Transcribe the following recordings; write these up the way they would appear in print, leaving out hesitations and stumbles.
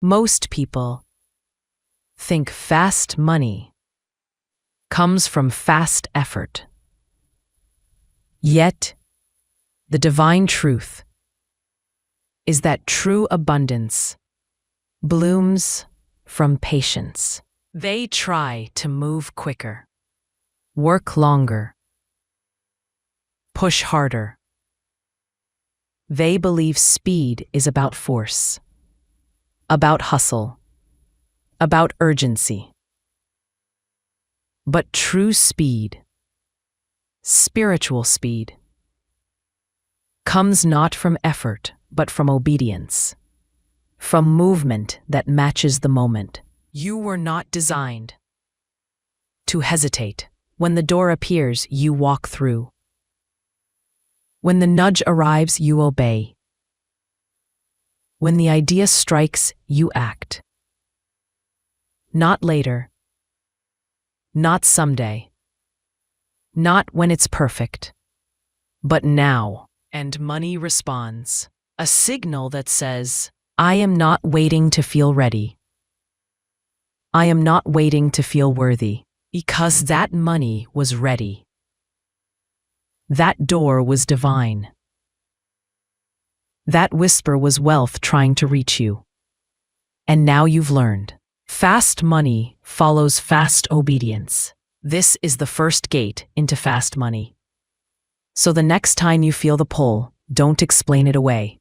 Most people think fast money comes from fast effort. Yet, the divine truth is that true abundance blooms from patience. They try to move quicker, work longer, push harder. They believe speed is about force, about hustle, about urgency. But true speed, spiritual speed, comes not from effort, but from obedience, from movement that matches the moment. You were not designed to hesitate. When the door appears, you walk through. When the nudge arrives, you obey. When the idea strikes, you act. Not later. Not someday. Not when it's perfect. But now. And money responds. A signal that says, I am not waiting to feel ready. I am not waiting to feel worthy. Because that money was ready. That door was divine. That whisper was wealth trying to reach you. And now you've learned. Fast money follows fast obedience. This is the first gate into fast money. So the next time you feel the pull, don't explain it away.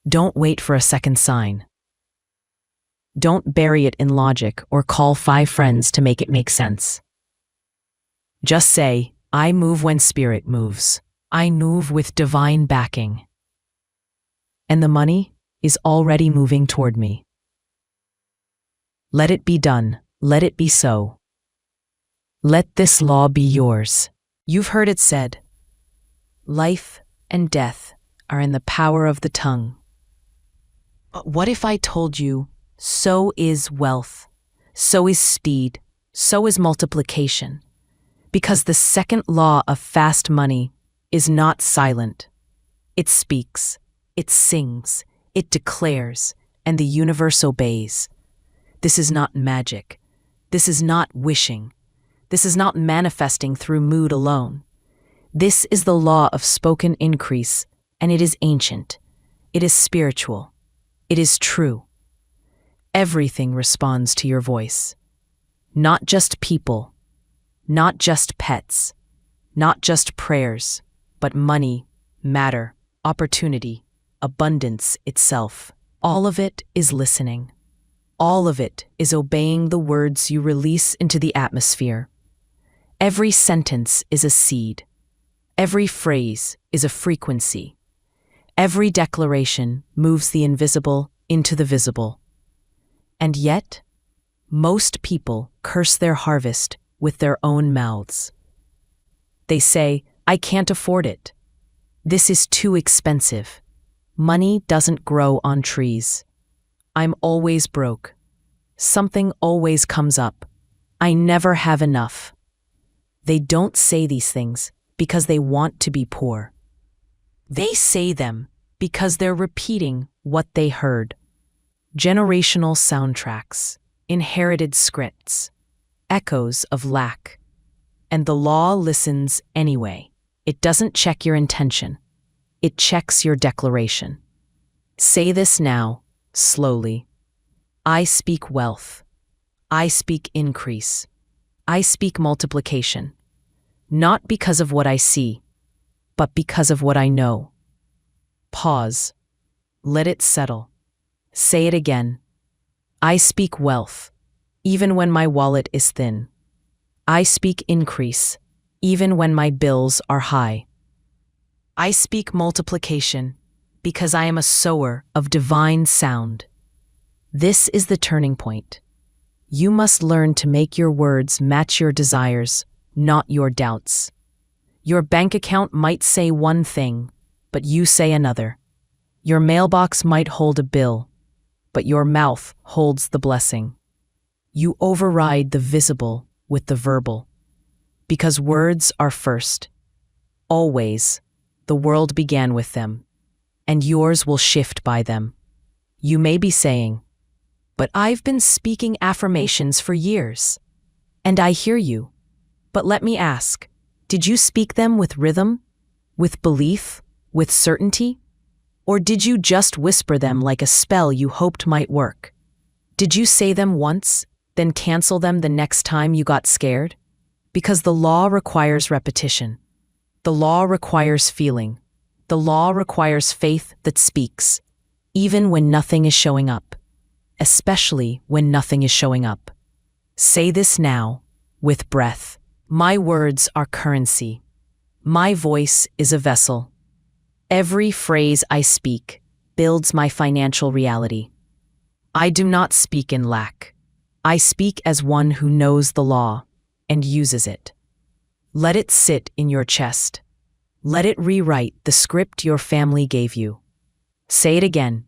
Don't wait for a second sign. Don't bury it in logic or call 5 friends to make it make sense. Just say, I move when spirit moves. I move with divine backing. And the money is already moving toward me. Let it be done. Let it be so. Let this law be yours. You've heard it said, life and death are in the power of the tongue. But what if I told you, so is wealth, so is speed, so is multiplication? Because the second law of fast money is not silent. It speaks, it sings, it declares, and the universe obeys. This is not magic. This is not wishing. This is not manifesting through mood alone. This is the law of spoken increase, and it is ancient. It is spiritual. It is true. Everything responds to your voice. Not just people, not just pets, not just prayers, but money, matter, opportunity, abundance itself. All of it is listening. All of it is obeying the words you release into the atmosphere. Every sentence is a seed. Every phrase is a frequency. Every declaration moves the invisible into the visible. And yet, most people curse their harvest with their own mouths. They say, I can't afford it. This is too expensive. Money doesn't grow on trees. I'm always broke. Something always comes up. I never have enough. They don't say these things because they want to be poor. They say them because they're repeating what they heard. Generational soundtracks, inherited scripts, echoes of lack. And the law listens anyway. It doesn't check your intention. It checks your declaration. Say this now, slowly. I speak wealth. I speak increase. I speak multiplication. Not because of what I see, but because of what I know. Pause. Let it settle. Say it again. I speak wealth, even when my wallet is thin. I speak increase, even when my bills are high. I speak multiplication, because I am a sower of divine sound. This is the turning point. You must learn to make your words match your desires, not your doubts. Your bank account might say one thing, but you say another. Your mailbox might hold a bill, but your mouth holds the blessing. You override the visible with the verbal. Because words are first. Always. The world began with them, and yours will shift by them. You may be saying, "But I've been speaking affirmations for years." And I hear you. But let me ask, did you speak them with rhythm, with belief, with certainty? Or did you just whisper them like a spell you hoped might work? Did you say them once, then cancel them the next time you got scared? Because the law requires repetition. The law requires feeling. The law requires faith that speaks, even when nothing is showing up, especially when nothing is showing up. Say this now, with breath. My words are currency. My voice is a vessel. Every phrase I speak builds my financial reality. I do not speak in lack. I speak as one who knows the law and uses it. Let it sit in your chest. Let it rewrite the script your family gave you. Say it again.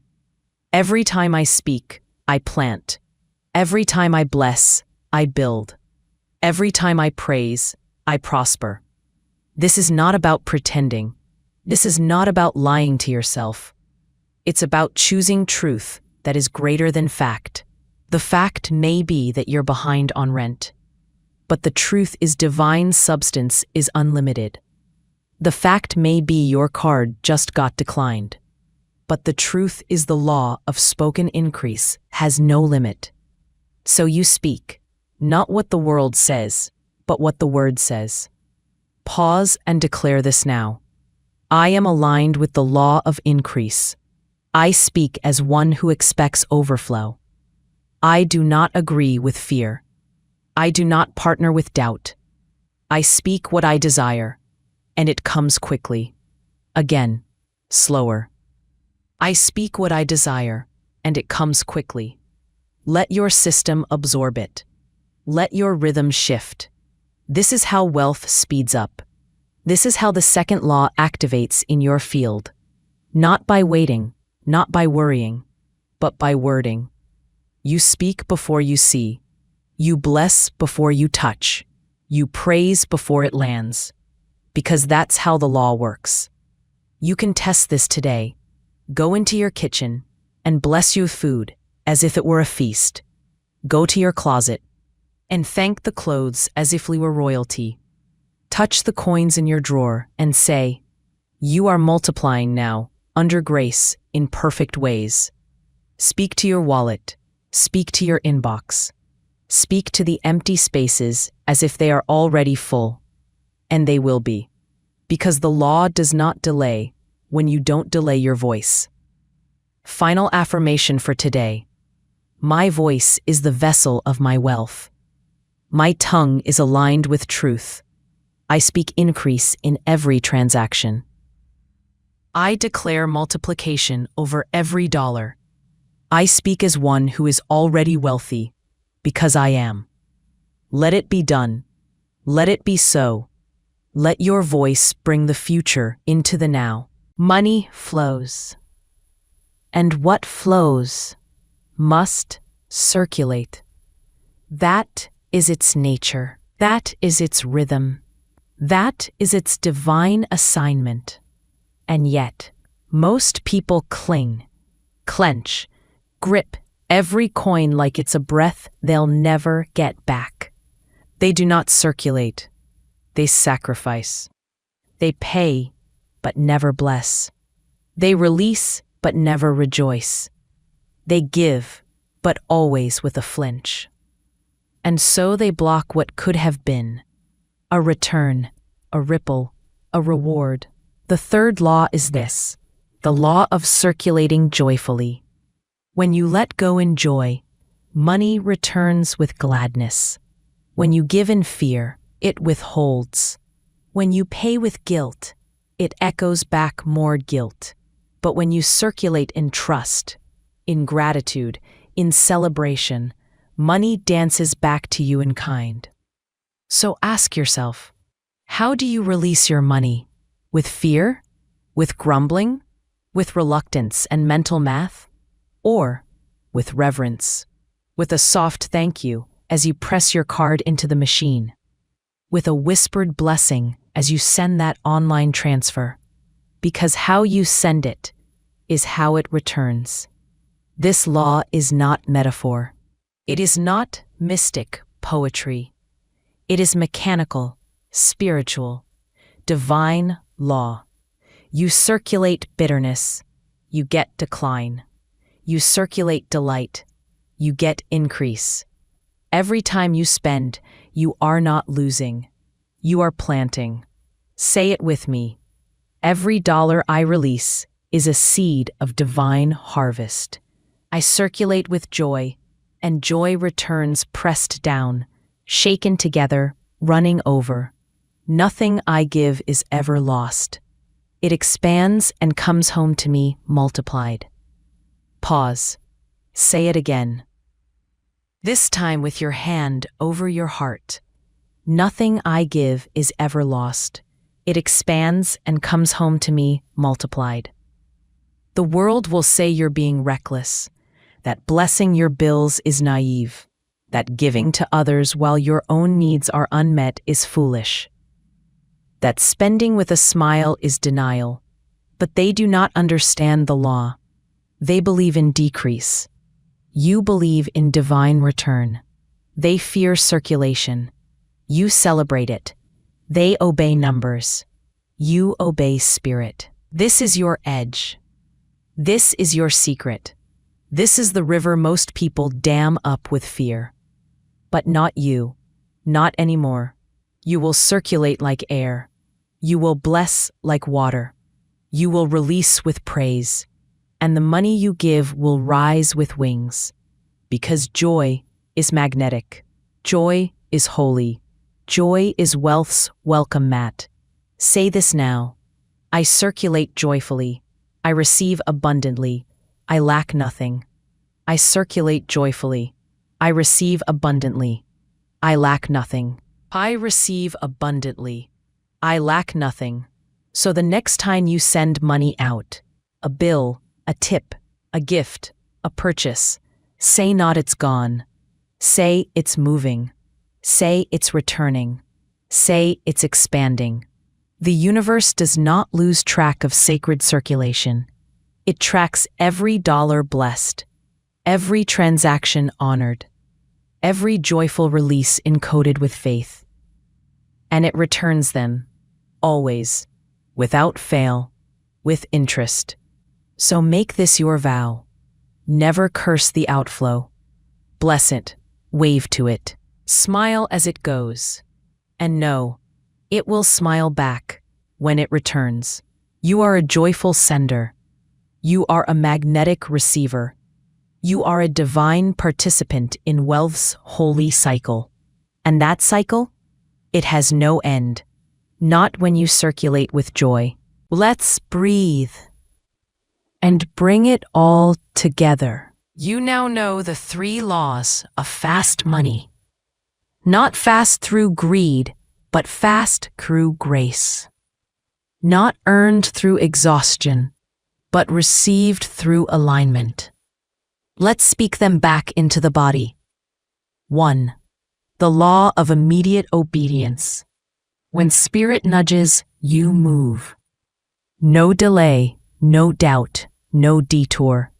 Every time I speak, I plant. Every time I bless, I build. Every time I praise, I prosper. This is not about pretending. This is not about lying to yourself. It's about choosing truth that is greater than fact. The fact may be that you're behind on rent, but the truth is divine substance is unlimited. The fact may be your card just got declined, but the truth is the law of spoken increase has no limit. So you speak, not what the world says, but what the word says. Pause and declare this now. I am aligned with the law of increase. I speak as one who expects overflow. I do not agree with fear. I do not partner with doubt. I speak what I desire, and it comes quickly. Again, slower. I speak what I desire, and it comes quickly. Let your system absorb it. Let your rhythm shift. This is how wealth speeds up. This is how the second law activates in your field. Not by waiting, not by worrying, but by wording. You speak before you see. You bless before you touch. You praise before it lands. Because that's how the law works. You can test this today. Go into your kitchen and bless your food as if it were a feast. Go to your closet and thank the clothes as if we were royalty. Touch the coins in your drawer and say, "You are multiplying now, under grace, in perfect ways." Speak to your wallet. Speak to your inbox. Speak to the empty spaces as if they are already full. And they will be. Because the law does not delay when you don't delay your voice. Final affirmation for today. My voice is the vessel of my wealth. My tongue is aligned with truth. I speak increase in every transaction. I declare multiplication over every dollar. I speak as one who is already wealthy, because I am. Let it be done. Let it be so. Let your voice bring the future into the now. Money flows. And what flows must circulate. That is its nature. That is its rhythm. That is its divine assignment. And yet, most people cling, clench, grip every coin like it's a breath they'll never get back. They do not circulate. They sacrifice. They pay, but never bless. They release, but never rejoice. They give, but always with a flinch. And so they block what could have been. A return, a ripple, a reward. The third law is this, the law of circulating joyfully. When you let go in joy, money returns with gladness. When you give in fear, it withholds. When you pay with guilt, it echoes back more guilt. But when you circulate in trust, in gratitude, in celebration, money dances back to you in kind. So ask yourself, how do you release your money? With fear? With grumbling? With reluctance and mental math? Or with reverence? With a soft thank you as you press your card into the machine? With a whispered blessing as you send that online transfer? Because how you send it is how it returns. This law is not metaphor. It is not mystic poetry. It is mechanical, spiritual, divine law. You circulate bitterness, you get decline. You circulate delight, you get increase. Every time you spend, you are not losing. You are planting. Say it with me. Every dollar I release is a seed of divine harvest. I circulate with joy, and joy returns pressed down, shaken together, running over. Nothing I give is ever lost. It expands and comes home to me multiplied. Pause. Say it again. This time with your hand over your heart. Nothing I give is ever lost. It expands and comes home to me multiplied. The world will say you're being reckless, that blessing your bills is naive, that giving to others while your own needs are unmet is foolish, that spending with a smile is denial, but they do not understand the law. They believe in decrease. You believe in divine return. They fear circulation. You celebrate it. They obey numbers. You obey spirit. This is your edge. This is your secret. This is the river most people dam up with fear. But not you. Not anymore. You will circulate like air. You will bless like water. You will release with praise. And the money you give will rise with wings. Because joy is magnetic. Joy is holy. Joy is wealth's welcome mat. Say this now. I circulate joyfully. I receive abundantly. I lack nothing. I circulate joyfully. I receive abundantly. I lack nothing. I receive abundantly. I lack nothing. So the next time you send money out, a bill, a tip, a gift, a purchase, say not it's gone. Say it's moving. Say it's returning. Say it's expanding. The universe does not lose track of sacred circulation. It tracks every dollar blessed, every transaction honored, every joyful release encoded with faith. And it returns them, always, without fail, with interest. So make this your vow. Never curse the outflow. Bless it, wave to it, smile as it goes. And know, it will smile back when it returns. You are a joyful sender. You are a magnetic receiver. You are a divine participant in wealth's holy cycle. And that cycle? It has no end. Not when you circulate with joy. Let's breathe and bring it all together. You now know the 3 laws of fast money. Not fast through greed, but fast through grace. Not earned through exhaustion, but received through alignment. Let's speak them back into the body. 1. The law of immediate obedience. When spirit nudges, you move. No delay, no doubt, no detour.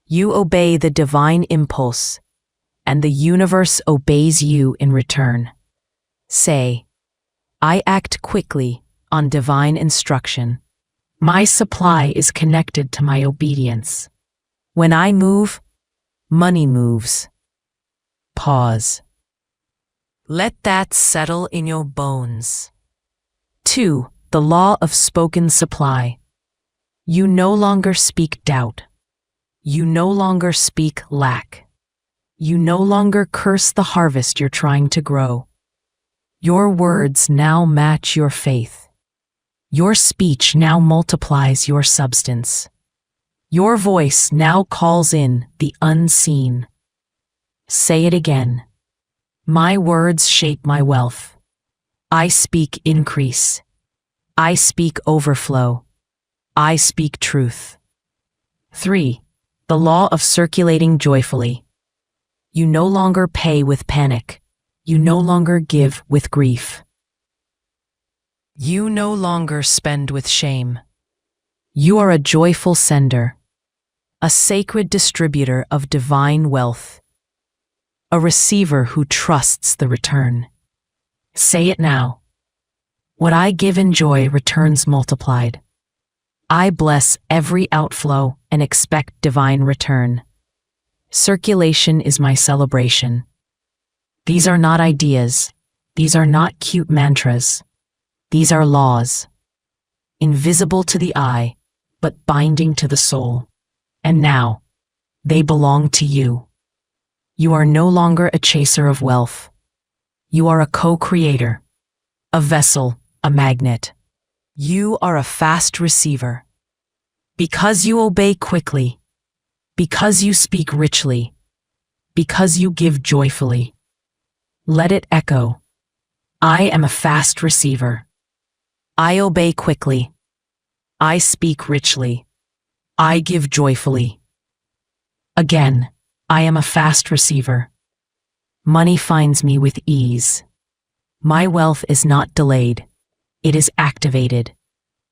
You obey the divine impulse, and the universe obeys you in return. Say, I act quickly on divine instruction. My supply is connected to my obedience. When I move, money moves. Pause. Let that settle in your bones. 2. The law of spoken supply. You no longer speak doubt. You no longer speak lack. You no longer curse the harvest you're trying to grow. Your words now match your faith. Your speech now multiplies your substance. Your voice now calls in the unseen. Say it again. My words shape my wealth. I speak increase. I speak overflow. I speak truth. 3. The law of circulating joyfully. You no longer pay with panic. You no longer give with grief. You no longer spend with shame. You are a joyful sender. a sacred distributor of divine wealth, a receiver who trusts the return. Say it now. What I give in joy returns multiplied. I bless every outflow and expect divine return. Circulation is my celebration. These are not ideas. These are not cute mantras. These are laws, invisible to the eye, but binding to the soul. And now, they belong to you. You are no longer a chaser of wealth. You are a co-creator, a vessel, a magnet. You are a fast receiver. Because you obey quickly, because you speak richly, because you give joyfully. Let it echo. I am a fast receiver. I obey quickly. I speak richly. I give joyfully. Again, I am a fast receiver. Money finds me with ease. My wealth is not delayed. It is activated.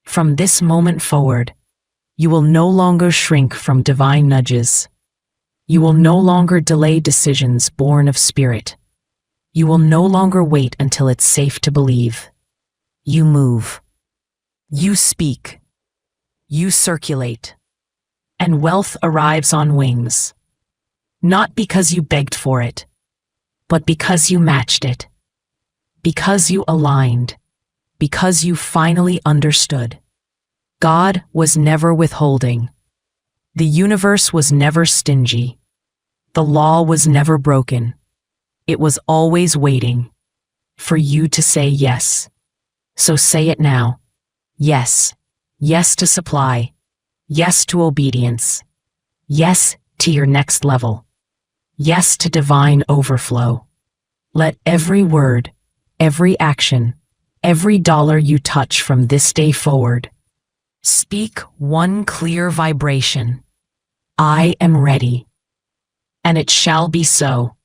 From this moment forward, you will no longer shrink from divine nudges. You will no longer delay decisions born of spirit. You will no longer wait until it's safe to believe. You move. You speak. You circulate. And wealth arrives on wings. Not because you begged for it, but because you matched it. Because you aligned. Because you finally understood. God was never withholding. The universe was never stingy. The law was never broken. It was always waiting for you to say yes. So say it now. Yes. Yes to supply. Yes to obedience. Yes to your next level. Yes to divine overflow. Let every word, every action, every dollar you touch from this day forward, speak one clear vibration. I am ready. And it shall be so.